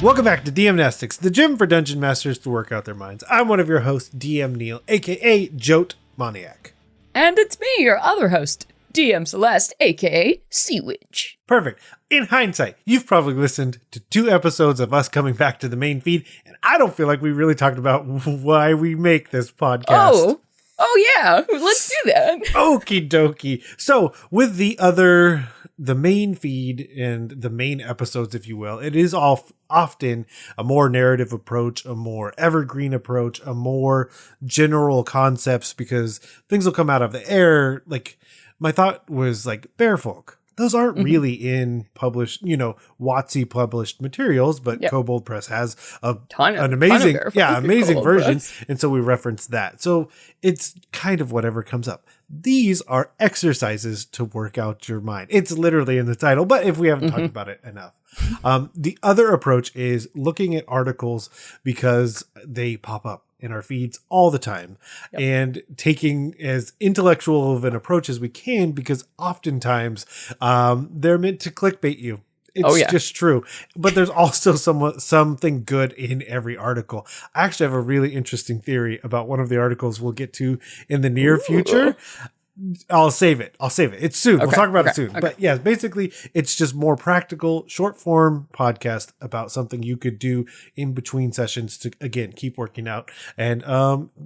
Welcome back to DM-Nastics, the gym for dungeon masters to work out their minds. I'm one of your hosts, DM Neil, aka Jote Moniac. And it's me, your other host, DM Celeste, aka Sea Witch. Perfect. In hindsight, you've probably listened to 2 episodes of us coming back to the main feed, and I don't feel like we really talked about why we make this podcast. Oh yeah, let's do that. Okie dokie. So, with the main feed and the main episodes, if you will, it is often a more narrative approach, a more evergreen approach, a more general concepts, because things will come out of the air. Like, my thought was like bear folk. Those aren't really in published, WotC published materials, but Kobold Press has an amazing version. And so we reference that. So it's kind of whatever comes up. These are exercises to work out your mind. It's literally in the title, but if we haven't talked about it enough. The other approach is looking at articles because they pop up in our feeds all the time, and taking as intellectual of an approach as we can, because oftentimes they're meant to clickbait you. It's just true. But there's also something good in every article. I actually have a really interesting theory about one of the articles we'll get to in the near future. I'll save it. It's soon. We'll talk about it soon. Okay. But yeah, basically it's just more practical, short form podcast about something you could do in between sessions to, again, keep working out and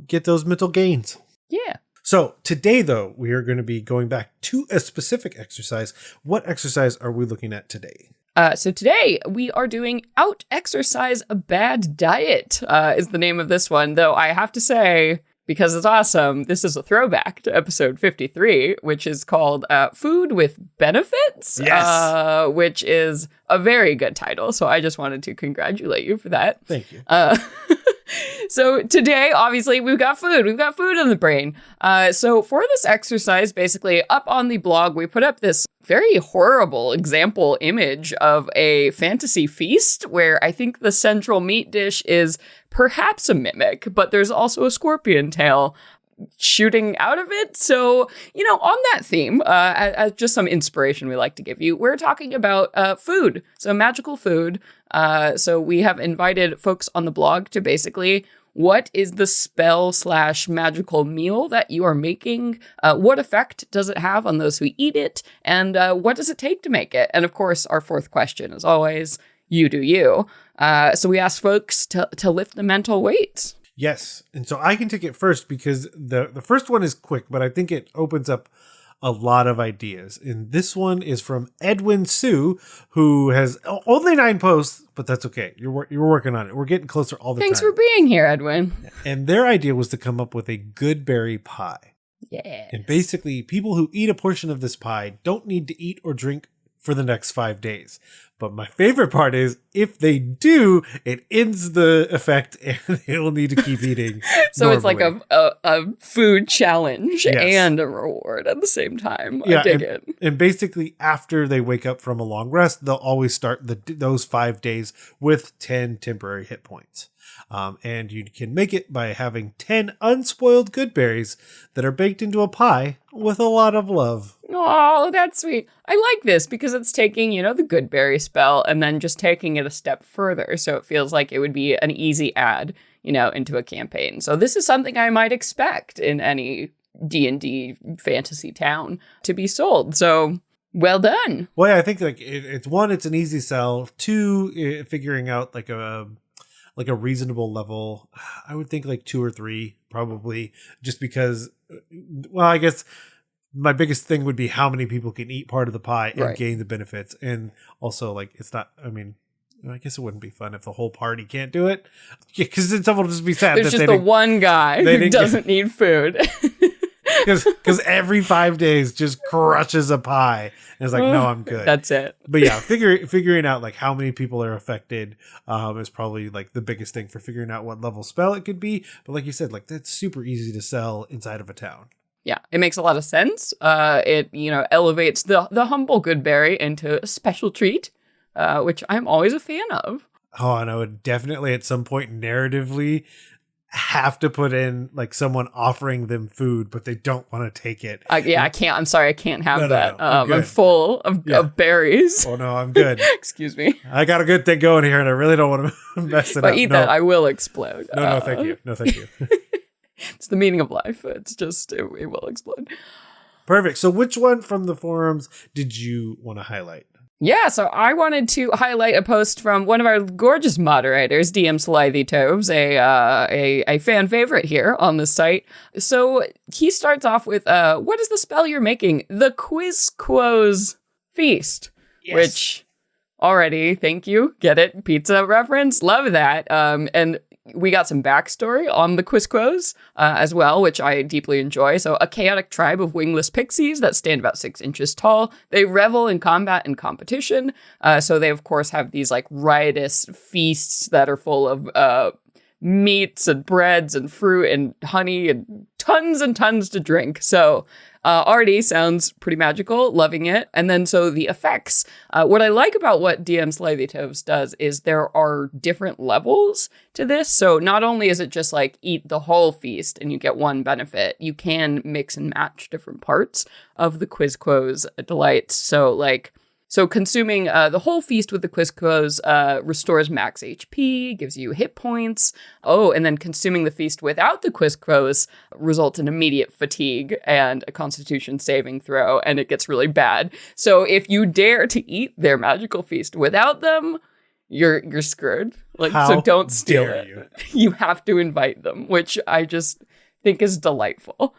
get those mental gains. Yeah. So today, though, we are going to be going back to a specific exercise. What exercise are we looking at today? So today we are doing Out Exercise a Bad Diet is the name of this one, though I have to say, because it's awesome, this is a throwback to episode 53, which is called Food with Benefits, which is a very good title. So I just wanted to congratulate you for that. Thank you. So today, obviously, we've got food. We've got food in the brain. So for this exercise, basically, up on the blog, we put up this very horrible example image of a fantasy feast where I think the central meat dish is perhaps a mimic, but there's also a scorpion tail shooting out of it. So, on that theme, as just some inspiration we like to give you, we're talking about food. So magical food. So we have invited folks on the blog to basically, what is the spell/magical meal that you are making? What effect does it have on those who eat it? And what does it take to make it? And of course, our fourth question is always, you do you. So we asked folks to lift the mental weights. Yes. And so I can take it first because the first one is quick, but I think it opens up a lot of ideas. And this one is from Edwin Sue, who has only 9 posts, but that's okay. You're working on it. We're getting closer all the Thanks time. for being here, Edwin. And their idea was to come up with a good berry pie. Yeah. And basically, people who eat a portion of this pie don't need to eat or drink for the next 5 days. But my favorite part is, if they do, it ends the effect and they will need to keep eating. So normally. it's like a food challenge and a reward at the same time. I dig it. And basically, after they wake up from a long rest, they'll always start those 5 days with 10 temporary hit points. And you can make it by having 10 unspoiled good berries that are baked into a pie with a lot of love. Oh, that's sweet. I like this because it's taking, the good berry spell and then just taking it a step further. So it feels like it would be an easy add, into a campaign. So this is something I might expect in any D&D fantasy town to be sold. So well done. Well, yeah, I think it's one, it's an easy sell. 2, figuring out like a reasonable level. I would think like 2 or 3 probably, just because, well, I guess my biggest thing would be how many people can eat part of the pie and gain the benefits. And also, it's not, I guess it wouldn't be fun if the whole party can't do it. Because then someone will just be sad. There's just the one guy who doesn't need food. Because every 5 days just crushes a pie. And it's like, no, I'm good. That's it. But yeah, figuring out how many people are affected is probably the biggest thing for figuring out what level spell it could be. But like you said, that's super easy to sell inside of a town. Yeah, it makes a lot of sense. It, elevates the humble Goodberry into a special treat, which I'm always a fan of. Oh, and I would definitely at some point narratively have to put in like someone offering them food, but they don't want to take it. I can't. I'm sorry, I can't have that. No, I'm I'm full of berries. Oh no, I'm good. Excuse me. I got a good thing going here, and I really don't want to mess it If up. I eat that, I will explode. No, thank you. No, thank you. It's the meaning of life. It's just it will explode. Perfect. So, which one from the forums did you want to highlight? Yeah, so I wanted to highlight a post from one of our gorgeous moderators, DM-Nastics, a fan favorite here on the site. So he starts off with, what is the spell you're making? The Quizquos Feast, yes. Which already, thank you, get it, pizza reference, love that. And we got some backstory on the Quizquos as well, which I deeply enjoy. So a chaotic tribe of wingless pixies that stand about 6 inches tall. They revel in combat and competition. So they, of course, have these like riotous feasts that are full of meats and breads and fruit and honey and tons to drink. So already sounds pretty magical, loving it. And then so the effects, what I like about what DM-Nastics does is there are different levels to this. So not only is it just like eat the whole feast and you get one benefit, you can mix and match different parts of the Quizquos delights. So consuming the whole feast with the Quizquos restores max HP, gives you hit points. Oh, and then consuming the feast without the Quizquos results in immediate fatigue and a constitution saving throw, and it gets really bad. So if you dare to eat their magical feast without them, you're screwed. So don't steal it. You have to invite them, which I just think is delightful.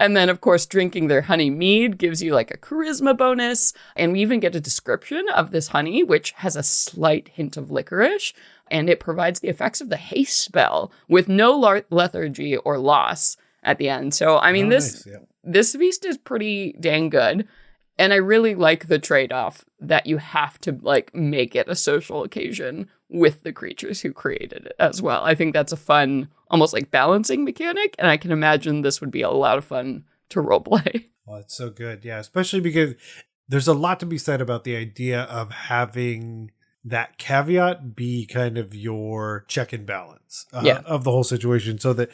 And then, of course, drinking their honey mead gives you like a charisma bonus. And we even get a description of this honey, which has a slight hint of licorice. And it provides the effects of the haste spell with no lethargy or loss at the end. So, I mean, this feast is pretty dang good. And I really like the trade-off that you have to like make it a social occasion with the creatures who created it as well. I think that's a fun, almost like balancing mechanic. And I can imagine this would be a lot of fun to roleplay. Well, it's so good. Yeah, especially because there's a lot to be said about the idea of having that caveat be kind of your check and balance of the whole situation, so that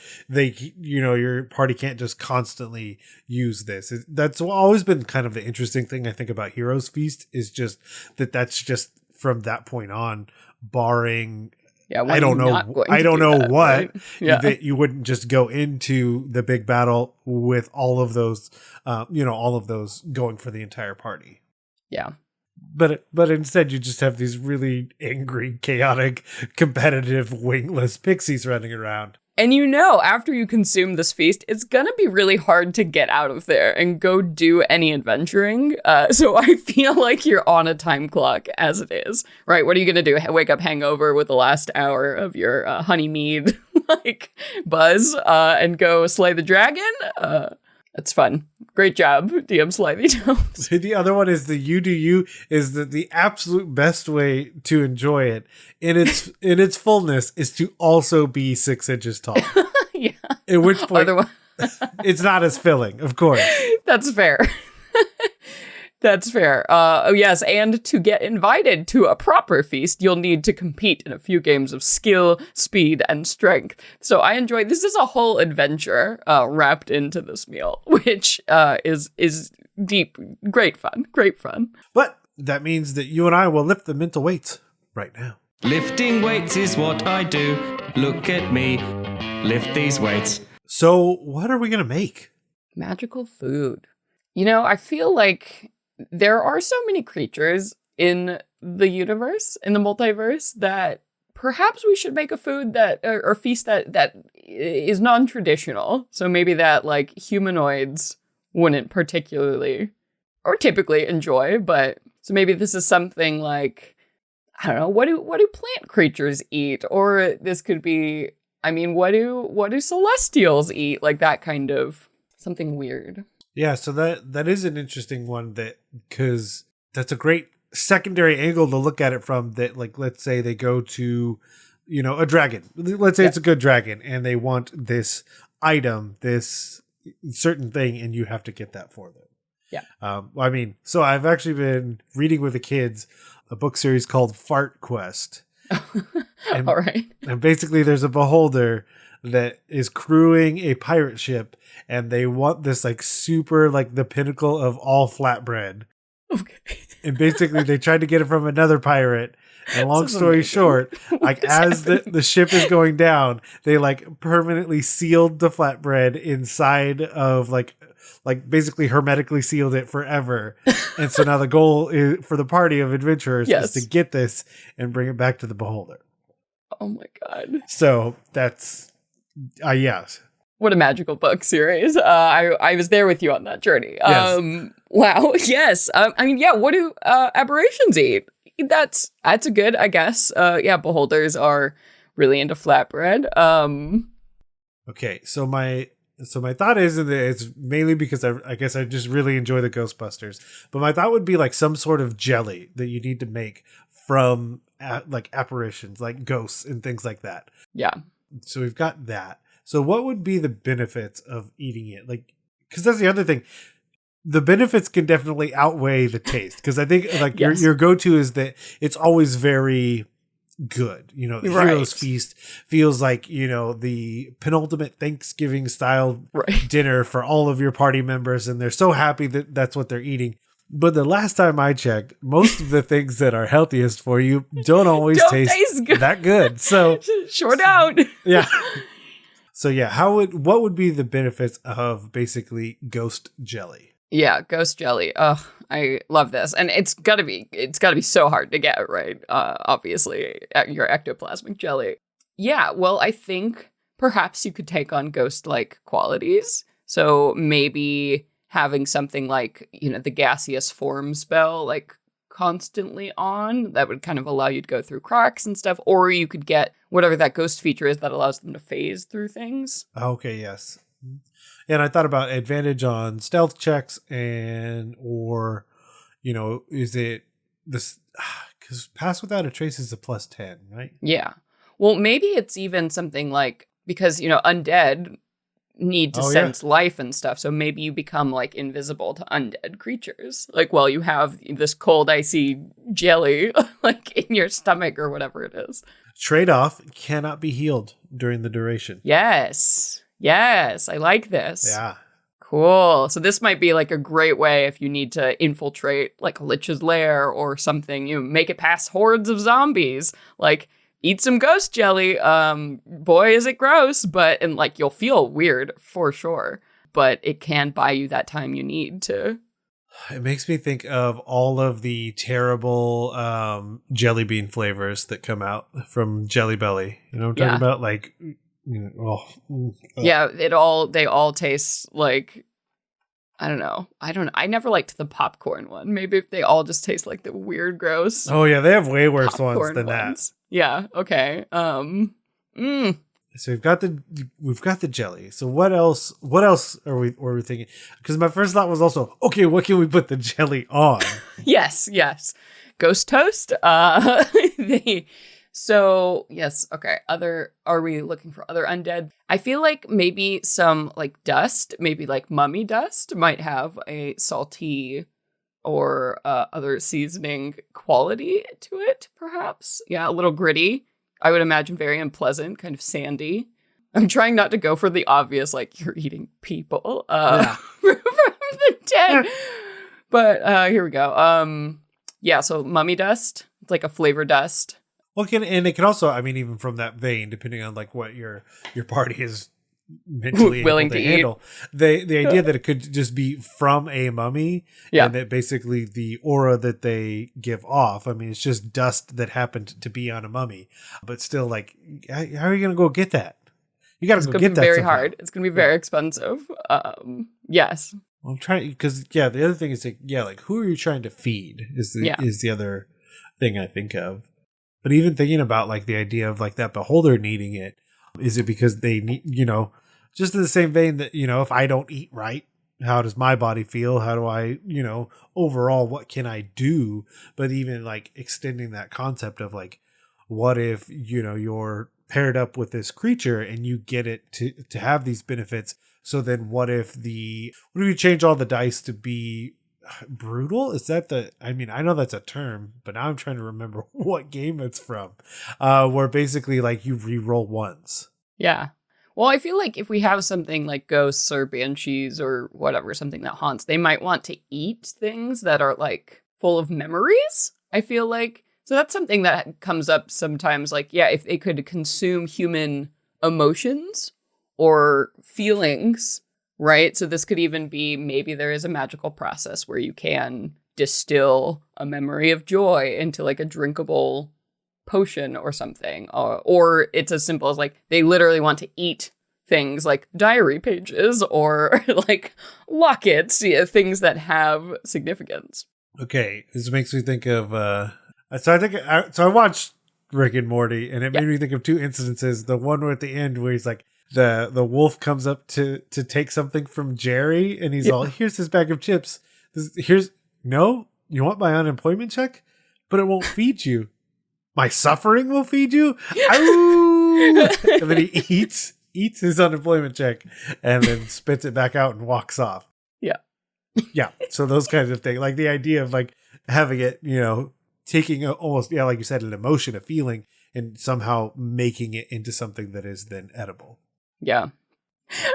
your party can't just constantly use this. That's always been kind of the interesting thing I think about Heroes Feast, is just that's just from that point on, barring I don't know what right? That you wouldn't just go into the big battle with all of those going for the entire party. Yeah. But instead you just have these really angry, chaotic, competitive, wingless pixies running around. And after you consume this feast, it's gonna be really hard to get out of there and go do any adventuring. So I feel like you're on a time clock as it is, right? What are you gonna do? Wake up hangover with the last hour of your honey mead, buzz, and go slay the dragon? That's fun. Great job, DM-Nastics. The other one is the you do you is the absolute best way to enjoy it in its fullness is to also be 6 inches tall. Yeah. At which point it's not as filling, of course. That's fair. That's fair. Yes, and to get invited to a proper feast, you'll need to compete in a few games of skill, speed, and strength. So I enjoy this is a whole adventure wrapped into this meal, which is deep, great fun. But that means that you and I will lift the mental weights right now. Lifting weights is what I do. Look at me, lift these weights. So what are we gonna make? Magical food. I feel like there are so many creatures in the universe, in the multiverse, that perhaps we should make a food that, or feast that is non-traditional. So maybe that like humanoids wouldn't particularly or typically enjoy, but so maybe this is something like, I don't know, what do plant creatures eat? Or this could be, what do celestials eat? Like that kind of something weird. Yeah, so that is an interesting one, because that's a great secondary angle to look at it from. That, like, let's say they go to, a dragon. Let's say it's a good dragon, and they want this item, this certain thing, and you have to get that for them. Yeah. So I've actually been reading with the kids a book series called Fart Quest. And, All right. and basically there's a beholder that is crewing a pirate ship, and they want this like super like the pinnacle of all flatbread. Okay. And basically they tried to get it from another pirate. And long This is story amazing. short, What like is as happening? the ship is going down, they like permanently sealed the flatbread inside of like basically hermetically sealed it forever. And so now the goal is, for the party of adventurers Yes. is to get this and bring it back to the beholder. Oh my god. So that's yes. What a magical book series. I was there with you on that journey. Yes. Wow. Yes. I mean, yeah, what do aberrations eat? That's a good, I guess. Yeah, beholders are really into flatbread. Okay, so my thought is that it's mainly because I guess I just really enjoy the Ghostbusters, but my thought would be like some sort of jelly that you need to make from like apparitions, like ghosts and things like that. Yeah. So we've got that. So what would be the benefits of eating it? Like, because that's the other thing. The benefits can definitely outweigh the taste. Because I think like Yes. your go-to is that it's always very good. You know, the Right. Heroes Feast feels like, you know, the penultimate Thanksgiving style Right. dinner for all of your party members. And they're so happy that that's what they're eating. But the last time I checked, most of the things that are healthiest for you don't always Don't taste taste good. that good. So Sure don't. yeah. So yeah, what would be the benefits of basically ghost jelly? Yeah, ghost jelly. Ugh, I love this, and it's gotta be so hard to get, right? Obviously, your ectoplasmic jelly. Yeah, well, I think perhaps you could take on ghost-like qualities. So maybe having something like, you know, the gaseous form spell, like constantly on, that would kind of allow you to go through cracks and stuff, or you could get whatever that ghost feature is that allows them to phase through things. Okay, yes. And I thought about advantage on stealth checks or, you know, is it this, because pass without a trace is a +10, right? Yeah. Well, maybe it's even something like, because, you know, undead need to Oh, yeah. sense life and stuff. So maybe you become like invisible to undead creatures. Like, well, you have this cold, icy jelly like in your stomach or whatever it is. Trade-off cannot be healed during the duration. Yes. Yes. I like this. Yeah. Cool. So this might be like a great way if you need to infiltrate like a lich's lair or something, you know, make it past hordes of zombies. Like, eat some ghost jelly. Boy, is it gross, and like you'll feel weird for sure, but it can buy you that time you need to. It makes me think of all of the terrible jelly bean flavors that come out from Jelly Belly. You know what I'm talking about? Like, you know, Yeah, they all taste like, I don't know. I never liked the popcorn one. Maybe if they all just taste like the weird, gross. Oh yeah, they have way worse ones popcorn than ones. Yeah. Okay. So we've got the jelly. So what else were we thinking? Because my first thought was also, okay, what can we put the jelly on? Yes. Ghost toast. So yes, okay. Are we looking for other undead? I feel like maybe some like dust, maybe like mummy dust might have a salty or other seasoning quality to it, perhaps. Yeah, a little gritty. I would imagine very unpleasant, kind of sandy. I'm trying not to go for the obvious, like you're eating people from the dead. But here we go. Yeah, so mummy dust. It's like a flavor dust. Well, it can also, I mean, even from that vein, depending on like what your party is mentally Willing able to to eat. handle, the idea that it could just be from a mummy, Yeah. and that basically the aura that they give off, I mean, it's just dust that happened to be on a mummy, but still, like, how are you gonna go get that? You gotta It's go going get to be that. very somehow. hard. It's going to be very expensive. Yes. Well, I'm trying, because the other thing is like, like who are you trying to feed is the other thing I think of. But even thinking about like the idea of like that beholder needing it, is it because they need, you know, just in the same vein that, you know, if I don't eat right, how does my body feel? How do I, you know, overall, what can I do? But even like extending that concept of like, what if, you know, you're paired up with this creature and you get it to have these benefits? So then what if you change all the dice to be Brutal? Is that I mean, I know that's a term, but now I'm trying to remember what game it's from. Where basically like you re-roll once. Yeah. Well, I feel like if we have something like ghosts or banshees or whatever, something that haunts, they might want to eat things that are like full of memories, I feel like. So that's something that comes up sometimes. Like, yeah, if they could consume human emotions or feelings, right? So this could even be maybe there is a magical process where you can distill a memory of joy into like a drinkable potion or something, or it's as simple as like they literally want to eat things like diary pages or like lockets, things that have significance. Okay, this makes me think of so I watched Rick and Morty, and it made me think of two incidences. The one where at the end where he's like the wolf comes up to take something from Jerry, and he's all, here's his bag of chips. No, you want my unemployment check, but it won't feed you. My suffering will feed you? Ow! And then he eats his unemployment check and then spits it back out and walks off. Yeah. Yeah. So those kinds of things. Like the idea of like having it, taking almost, like you said, an emotion, a feeling, and somehow making it into something that is then edible. Yeah.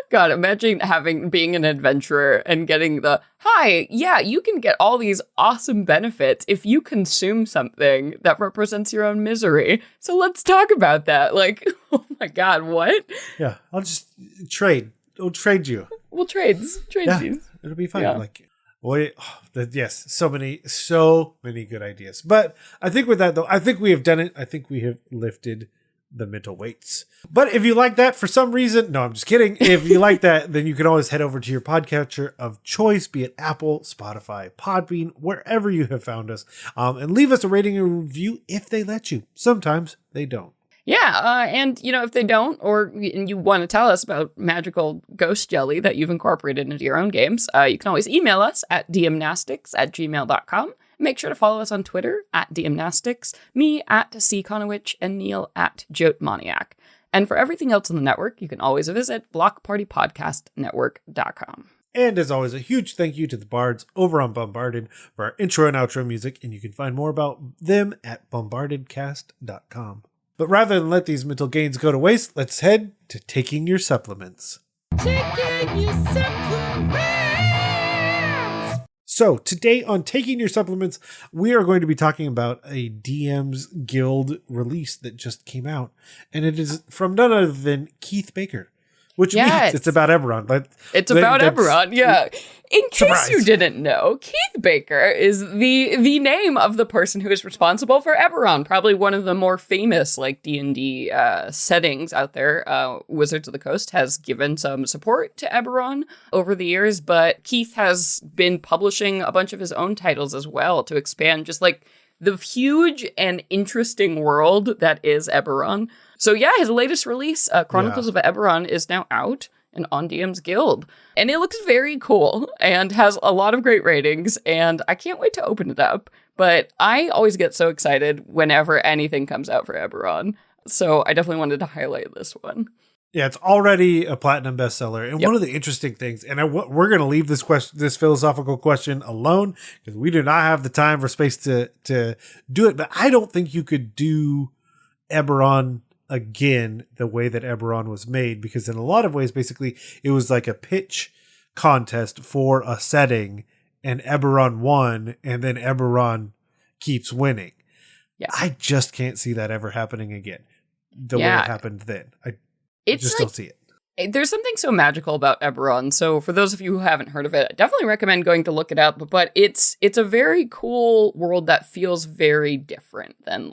God, imagine being an adventurer and getting hi, yeah, you can get all these awesome benefits if you consume something that represents your own misery. So let's talk about that. Like, oh my God, what? Yeah, I'll just trade. I'll trade you. We'll trade you. It'll be fun. Yeah. Like, yes, so many good ideas. But I think with that though, I think we have done it. I think we have lifted the mental weights. But if you like that for some reason, no, I'm just kidding. If you like that, then you can always head over to your podcatcher of choice, be it Apple, Spotify, Podbean, wherever you have found us, and leave us a rating and review if they let you. Sometimes they don't. Yeah, and if they don't, or you want to tell us about magical ghost jelly that you've incorporated into your own games, you can always email us at dmnastics@gmail.com. Make sure to follow us on Twitter at DM-Nastics, me at cconowitch, and Neil at Jotmaniac. And for everything else on the network, you can always visit blockpartypodcastnetwork.com. And as always, a huge thank you to the bards over on Bombarded for our intro and outro music, and you can find more about them at bombardedcast.com. But rather than let these mental gains go to waste, let's head to taking your supplements. Taking your supplements! So today on Taking Your Supplements, we are going to be talking about a DM's Guild release that just came out. And it is from none other than Keith Baker. Which means it's about Eberron. It's about Eberron, yeah. In case you didn't know, Keith Baker is the name of the person who is responsible for Eberron. Probably one of the more famous like D&D settings out there. Wizards of the Coast has given some support to Eberron over the years, but Keith has been publishing a bunch of his own titles as well to expand just like the huge and interesting world that is Eberron. So yeah, his latest release, Chronicles of Eberron, is now out and on DM's Guild. And it looks very cool and has a lot of great ratings, and I can't wait to open it up. But I always get so excited whenever anything comes out for Eberron. So I definitely wanted to highlight this one. Yeah, it's already a platinum bestseller. And one of the interesting things, and we're going to leave this philosophical question alone because we do not have the time or space to do it. But I don't think you could do Eberron again the way that Eberron was made, because in a lot of ways, basically, it was like a pitch contest for a setting, and Eberron won, and then Eberron keeps winning. Yeah. I just can't see that ever happening again the way it happened then. I just don't see it. There's something so magical about Eberron. So for those of you who haven't heard of it, I definitely recommend going to look it up. But it's a very cool world that feels very different than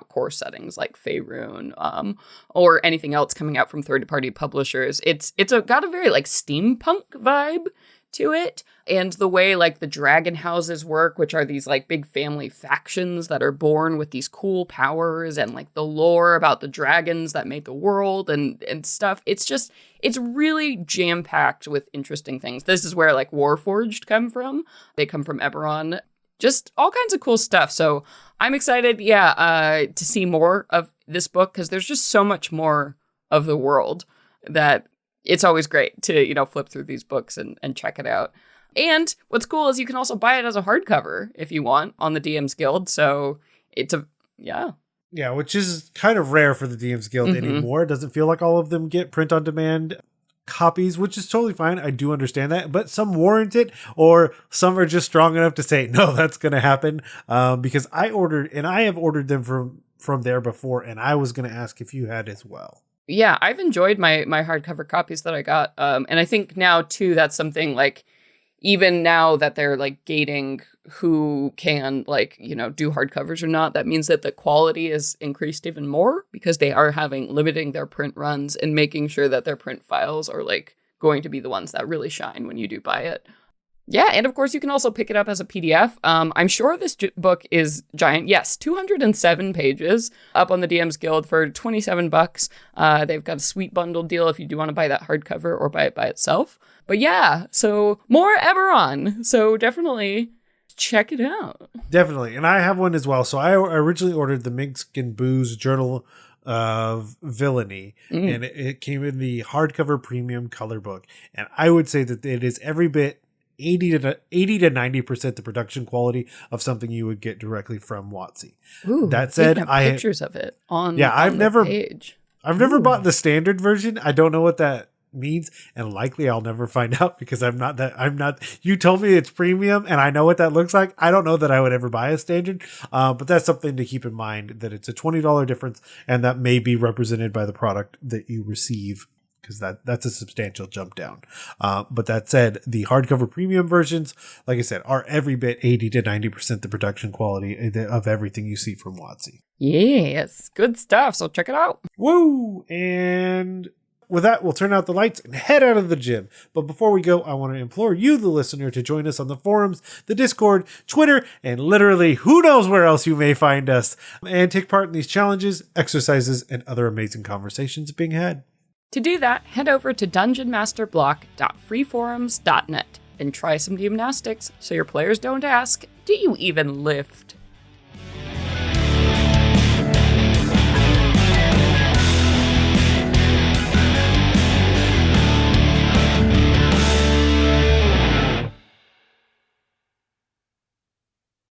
core settings like Faerun or anything else coming out from third-party publishers. It's got a very steampunk vibe to it, and the way the dragon houses work, which are these big family factions that are born with these cool powers, and the lore about the dragons that made the world and stuff. It's really jam-packed with interesting things. This is where Warforged come from. They come from Eberron. Just all kinds of cool stuff. So I'm excited, to see more of this book, because there's just so much more of the world that it's always great to, flip through these books and check it out. And what's cool is you can also buy it as a hardcover if you want on the DM's Guild. So it's yeah. Yeah, which is kind of rare for the DM's Guild anymore. It doesn't feel like all of them get print on demand copies, which is totally fine. I do understand that, but some warrant it, or some are just strong enough to say, no, that's going to happen. Because I have ordered them from there before, and I was going to ask if you had as well. Yeah, I've enjoyed my hardcover copies that I got. And I think now too, that's something like, even now that they're like gating who can like, do hardcovers or not, that means that the quality is increased even more because they are limiting their print runs and making sure that their print files are like going to be the ones that really shine when you do buy it. Yeah, and of course you can also pick it up as a PDF. I'm sure this book is giant. Yes, 207 pages up on the DM's Guild for $27. They've got a sweet bundle deal if you do want to buy that hardcover or buy it by itself. But yeah, so more Eberron. So definitely check it out. Definitely. And I have one as well. So I originally ordered the Mink and Booze Journal of Villainy, and it came in the hardcover premium color book. And I would say that it is every bit 80 to 90% the production quality of something you would get directly from WotC. Ooh, that said, I have pictures of it on I've the never page. I've never bought the standard version. I don't know what that means, and likely I'll never find out because I'm not you told me it's premium and I know what that looks like. I don't know that I would ever buy a standard, but that's something to keep in mind, that it's a $20 difference, and that may be represented by the product that you receive, because that's a substantial jump down. But that said, the hardcover premium versions, like I said, are every bit 80 to 90% the production quality of everything you see from WotC. Yes, good stuff. So check it out. Woo! And with that, we'll turn out the lights and head out of the gym. But before we go, I want to implore you, the listener, to join us on the forums, the Discord, Twitter, and literally who knows where else you may find us, and take part in these challenges, exercises, and other amazing conversations being had. To do that, head over to dungeonmasterblock.freeforums.net and try some DM-Nastics so your players don't ask, do you even lift?